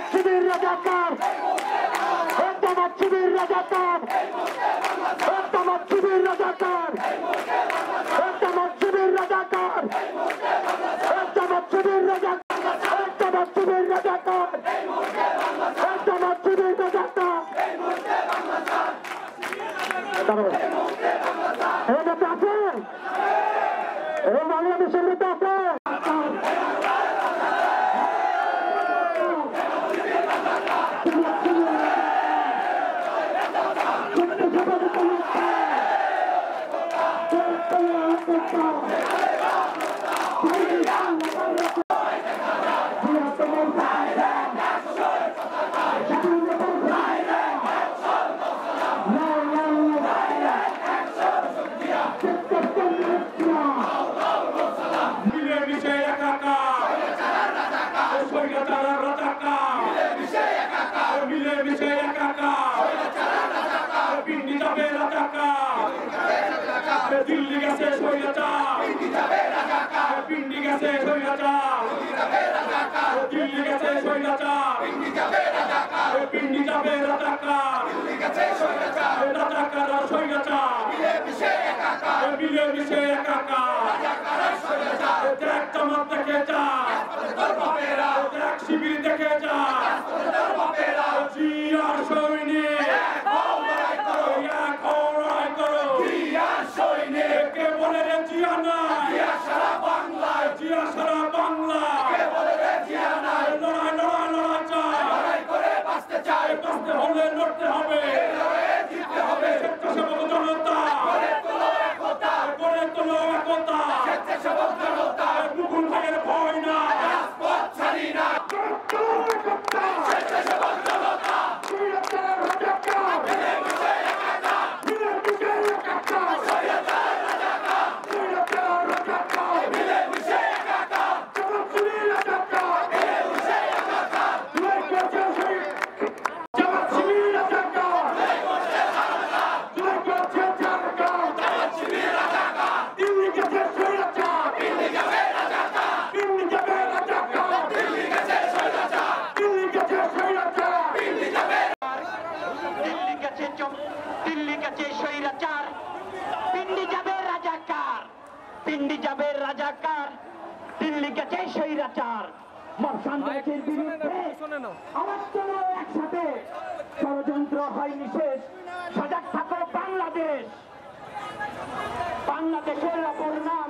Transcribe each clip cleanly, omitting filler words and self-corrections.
শিবির রাজাকার বর্তমান শিবির রাজাকার বর্তমান শিবির রাজাকার বর্তমান শিবির রাজাকার বর্তমান শিবির রাজাকার বর্তমান শিবির রাজাকার বর্তমান শিবির রাজাকার নেতা আছে এই বাংলাদেশের নেতা আছে দিল্লি গেছে সৈরাচার পিন্ডি গেছে সৈরাচার দিল্লি গেছে সৈরাচার পিন্ডি যাবে রাজাকার রাজাকার আর সৈরাচার মিলে মিশে একাকার দেখ জামাত দেখে যা দেখ শিবির দেখে যা জি আর সৈনিক কে বলে রে জিয়া নাই সারা বাংলায় জিয়া সারা বাংলা কে বলে রে জিয়া নাই লড়াই লড়াই লড়াই চাই লড়াই করে বাঁচতে চাই বাঁচতে হলে লড়তে হবে জিততে হবে স্বেচ্ছাসেবক জনতা গড়ে তোলো একতা গড়ে তোলো একতা স্বেচ্ছাসেবক জনতা মুকুল ভাইয়ের ভয় না রাজপথ ছাড়ি না স্বেচ্ছাসেবক জনতা পিন্ডি যাবে রাজাকার দিল্লি গেছে সৈরাচার মর্ষান্তের বিরুদ্ধে আওয়াজ তোলো একসাথে ষড়যন্ত্র হয়নি শেষ সজাগ থাকো বাংলাদেশ বাংলাদেশের অপর নাম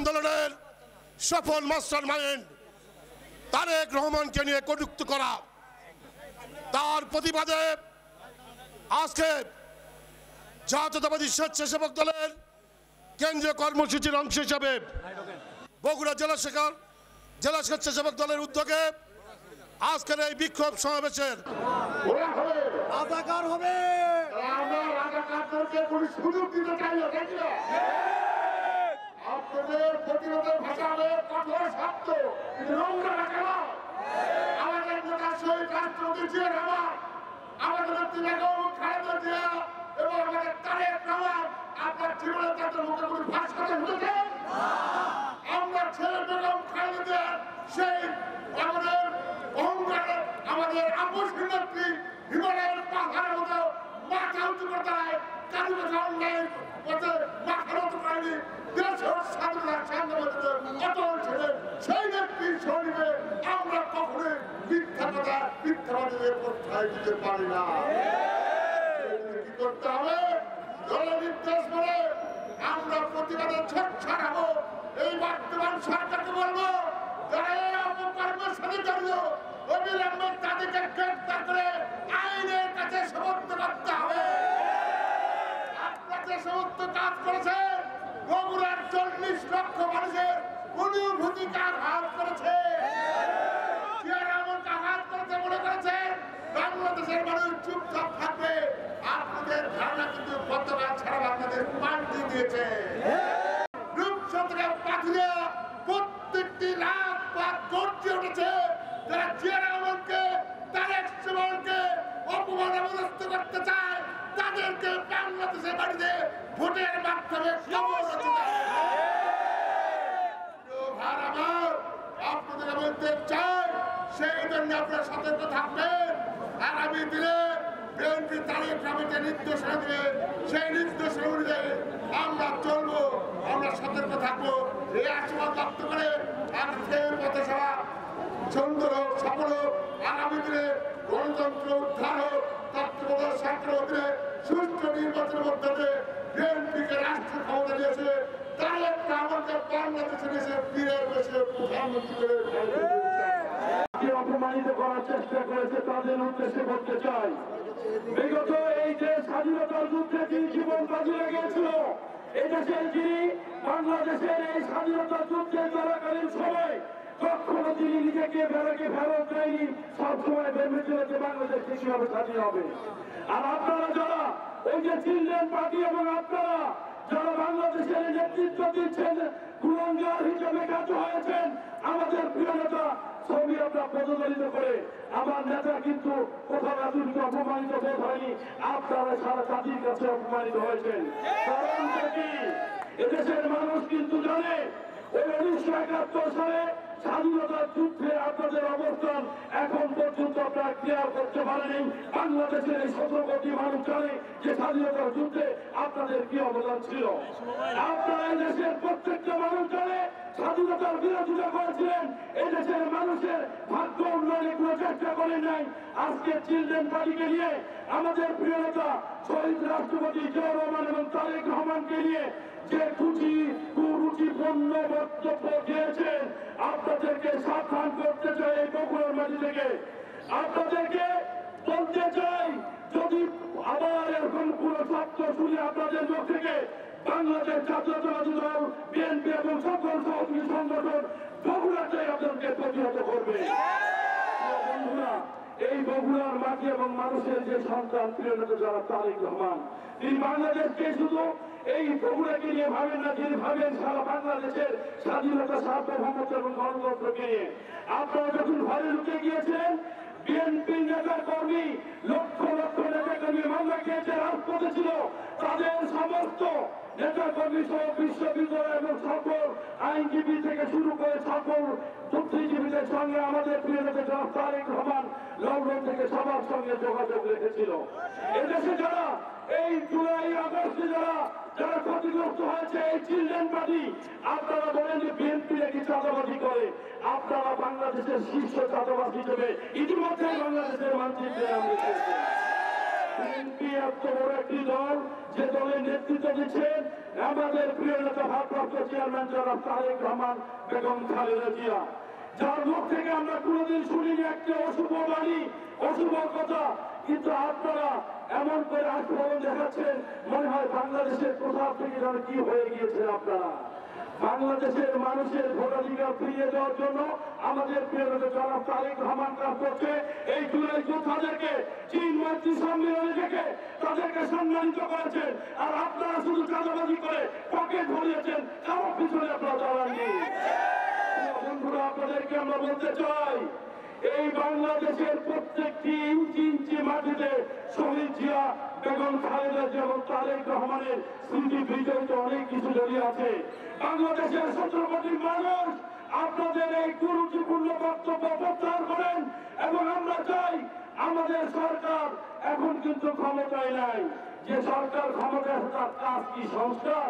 আন্দোলনের সফল মাস্টার মাইন্ড তারেক রহমানকে নিয়ে কটূক্তি করা, তার প্রতিবাদে আজকে জাতীয়তাবাদী স্বেচ্ছাসেবক দলের কেন্দ্রীয় কর্মসূচির অংশ হিসাবে বগুড়া জেলা স্বেচ্ছাসেবক দলের উদ্যোগে আজকের এই বিক্ষোভ সমাবেশের রাজাকার হবে। আমরা রাজাকারদেরকে কোনো সুযোগ দিতে চাই না, তাই না? আপনাদের প্রতিরোধের ভাষা হবে কঠোর শব্দ, কিন্তু নোংরা ভাষা নয়। আমাদের নেতা শহীদ রাষ্ট্রপতি জিয়া রহমান, আমাদের নেত্রী বেগম খালেদা জিয়া এবং আমাদের তারেক রহমান, আপনার জীবনে তাদের মুখে কোনো ভাষ কথা শুনেছে? আমরা ছেলে বেগম খালেদা জিয়া সেই আমাদের অহংকারের আমাদের আপোষহীন নেত্রী হিমালয়ের পাহাড়ের মতো মাথা উঁচু করতে হয়, কারো কথা অন্যায় করতে মাথা উঁচু করেনি। দেশের স্বাধীনতার সাংবাদিকদের অটল ছিলেন সেই ব্যক্তির শরীরে আমরা কখনোই মিথ্যা কথা মিথ্যাবাদীদের প্রশ্রয় দিতে পারি না। কি করতে হবে? জননির্দেশ বলে আমরা প্রতিবাদে ছোটছাড় হবো। এই বর্তমান সরকারকে বলবো, যারা এই অপকর্মের সাথে জড়িত, অবিলম্বে তাদেরকে গ্রেফতার করে আইনের কাছে সমর্থ করতে হবে। আপনারা যে সমস্ত কাজ করেছেন, বগুড়ার 40 লক্ষ মানুষের অনুভূতিকে আঘাত করেছে, আঘাত করেছে মনে করেছেন বাংলাদেশের মানুষ চুপচাপ থাকবে। আপনাদের ধারণা কিন্তু গতকাল সারা বাংলাদেশ পাল্টে দিয়েছে। রূপসজ্জার পাথুরিয়া প্রত্যেকটি রাত পাত গর্জে উঠেছে। যারা জিয়া রহমানকে, তারেক রহমানকে অপমান অবদস্ত করতে চায়, তাদেরকে বাংলাদেশের বাড়িতে ভোটের মাধ্যমে কবর হতে আপনাদের বলতে চাই, সেই জন্য আপনারা সতর্ক থাকবেন। আগামী দিনে বিএনপি তারিখ রামিতে নির্দেশনা দিবে, সেই নির্দেশনা অনুযায়ী আমরা চলবো, আমরা সতর্ক থাকবো। এই আশীর্বাদ ব্যক্ত করে আজকের পথসভা সুন্দর হোক, সফল হোক। আগামী দিনে গণতন্ত্র উদ্ধার হোক, তত্ত্বাবধায়ক সরকারের অধীনে সুষ্ঠু নির্বাচনের মধ্যে বিএনপিকে রাষ্ট্র ক্ষমতা দিয়েছে, তারেক রহমানকে বাংলাদেশে এসে ফিরে এসে প্রধানমন্ত্রী করে অপমানিত করার চেষ্টা করেছে, তাদের উদ্দেশ্যে বলতে চাই, বিগত এই যে স্বাধীনতার যুদ্ধে তিনি জীবন বাজি লাগিয়েছিল, এই দেশের যিনি বাংলাদেশের এই স্বাধীনতার যুদ্ধে চলাকালীন সময় কখনো তিনি নিজেকে বেড়াকে ফেরত দেয়নি, সবসময় ভেবেছিল যে বাংলাদেশ কিভাবে স্বাধীন হবে। আর আপনারা যারা ওই যে চিলড্রেন পার্টি এবং আপনারা যারা বাংলাদেশের নেতৃত্ব দিচ্ছেন, কুলঙ্গার হিসেবে কাজ হয়েছেন, আমাদের প্রিয় নেতা ছবি আমরা পদদলিত করে আমার নেতা কিন্তু কোথাও এতটুকু অপমানিত বোধ হয়নি। আপনারা সারা জাতির কাছে অপমানিত হয়েছেন। কারণটা কি? এদেশের মানুষ কিন্তু জানে ওই 1971 সালে স্বাধীনতার যুদ্ধে আপনাদের অবস্থান এখন পর্যন্ত আপনারা ক্লিয়ার করতে পারেনি। বাংলাদেশের এই 17 কোটি মানুষ জানে যে স্বাধীনতার যুদ্ধে আপনাদের কি অবদান ছিল। আপনারা এই দেশের প্রত্যেকটা মানুষ জানে স্বাধীনতার বিরোধিতা করেছিলেন, এই দেশের মানুষের ভাগ্য উন্নয়নে কোনো চেষ্টা করেন নাই। আজকে চিলড্রেন পার্টিকে নিয়ে আমাদের প্রিয় নেতা শহীদ রাষ্ট্রপতি জিয়া রহমান এবং তারেক রহমানকে নিয়ে যে কুরুচিপূর্ণ বক্তব্য দিয়েছেন, আপনাদেরকে সাবধান করতে চাই। এই বগুড়ার মাটি থেকে আপনাদেরকে বলতে চাই, যদি আবার এখন পুরো শব্দ শুনে আপনাদের মুখ থেকে বাংলাদেশ জাতীয়তাবাদী দল, বিএনপি এবং সকল সহযোগী সংগঠন বগুড়াটাই আপনাদেরকে প্রতিহত করবে। বন্ধুরা, এই বগুড়ার মাটি এবং মানুষের যে সন্তান প্রিয় নেতা যারা তারেক রহমান, তিনি বাংলাদেশকে শুধু এই বগুড়াকে নিয়ে ভাবেন না, তিনি ভাবেন সারা বাংলাদেশের স্বাধীনতা, সার্বভৌমত্ব এবং গণতন্ত্রকে নিয়ে। আপনারা যখন ঘরে ঢুকে গিয়েছিলেন, বিএনপি নেতা কর্মী লক্ষ লক্ষ নেতা কর্মী মামলা খেয়েছে, রাজপথে ছিল, তাদের সমস্ত নেতা কর্মী সহ বিশ্ববিদ্যালয় এবং সকল আইনজীবী থেকে শুরু করে সকল বুদ্ধিজীবীদের সঙ্গে আমাদের প্রিয় নেতা জনাব তারেক রহমান লন্ডন থেকে সবার সঙ্গে যোগাযোগ রেখেছিল। এদেশে যারা এই জুলাই আগস্টে যারা ক্ষতিগ্রস্ত হয়েছে, এই চিলড্রেন পার্টি, আপনারা বলেন যে বিএনপি নাকি চাঁদাবাজি করে, আপনারা বাংলাদেশের শীর্ষ চাঁদাবাজ হিসেবে ইতিমধ্যে বাংলাদেশের মানচিত্রে নাম লিখেছেন। বিএনপি এত বড় একটি দল যে দলের নেতৃত্ব দিচ্ছেন আমাদের প্রিয় নেতা ভারপ্রাপ্ত চেয়ারম্যান জনাব তারেক রহমান বেগম খালেদা জিয়া, যার মুখ থেকে আমরা কোনোদিন শুনিনি একটা অশুভ বাণী, অশুভ কথা। কিন্তু আপনারা এমন করে আস্ফলন দেখাচ্ছেন, মনে হয় বাংলাদেশের কোথাও থেকে যেন কি হয়ে গিয়েছেন আপনারা। বাংলাদেশের মানুষের ভোটাধিকার ফিরিয়ে দেওয়ার জন্য আমাদের প্রিয় নেতা জনাব তারেক রহমান কাজ করছে। এই জুলাই যোদ্ধাদেরকে চীন মৈত্রী সম্মেলনে থেকে তাদেরকে সম্মানিত করেছেন, আর আপনারা শুধু চাঁদাবাজি করে পকেট ভরিয়েছেন, কারো পিছনে আপনারা দাঁড়াননি। বন্ধুরা, আপনাদেরকে আমরা বলতে চাই, এই বাংলাদেশের প্রত্যেকটি ইঞ্চি ইঞ্চি মাটিতে শহীদ জিয়া, বেগম খালেদা জিয়া এবং তারেক রহমানের স্মৃতি বিজড়িত অনেক কিছু জড়িয়ে আছে। বাংলাদেশের 17 কোটি মানুষ আপনাদের এই কুরুচিপূর্ণ বক্তব্য প্রত্যাহার করেন, এবং আমরা চাই আমাদের সরকার এখন কিন্তু ক্ষমতায় নাই। যে সরকার ক্ষমতায় আছে তার কাজ কি সংস্কার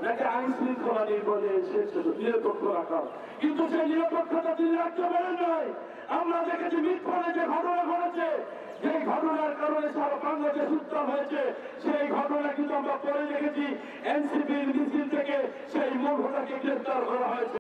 নাকি আইন শৃঙ্খলা নিরপেক্ষ রাখা? কিন্তু সেই নিরপেক্ষতা তিনি রাখতে পারেন নাই। আমরা দেখেছি মিটফোনে যে ঘটনা ঘটেছে, যে ঘটনার কারণে সারা বাংলাদেশ উত্তাল হয়েছে, সেই ঘটনা কিন্তু আমরা পরে দেখেছি এনসিপির মিছিল থেকে সেই মূল হোতাকে গ্রেফতার করা হয়েছে।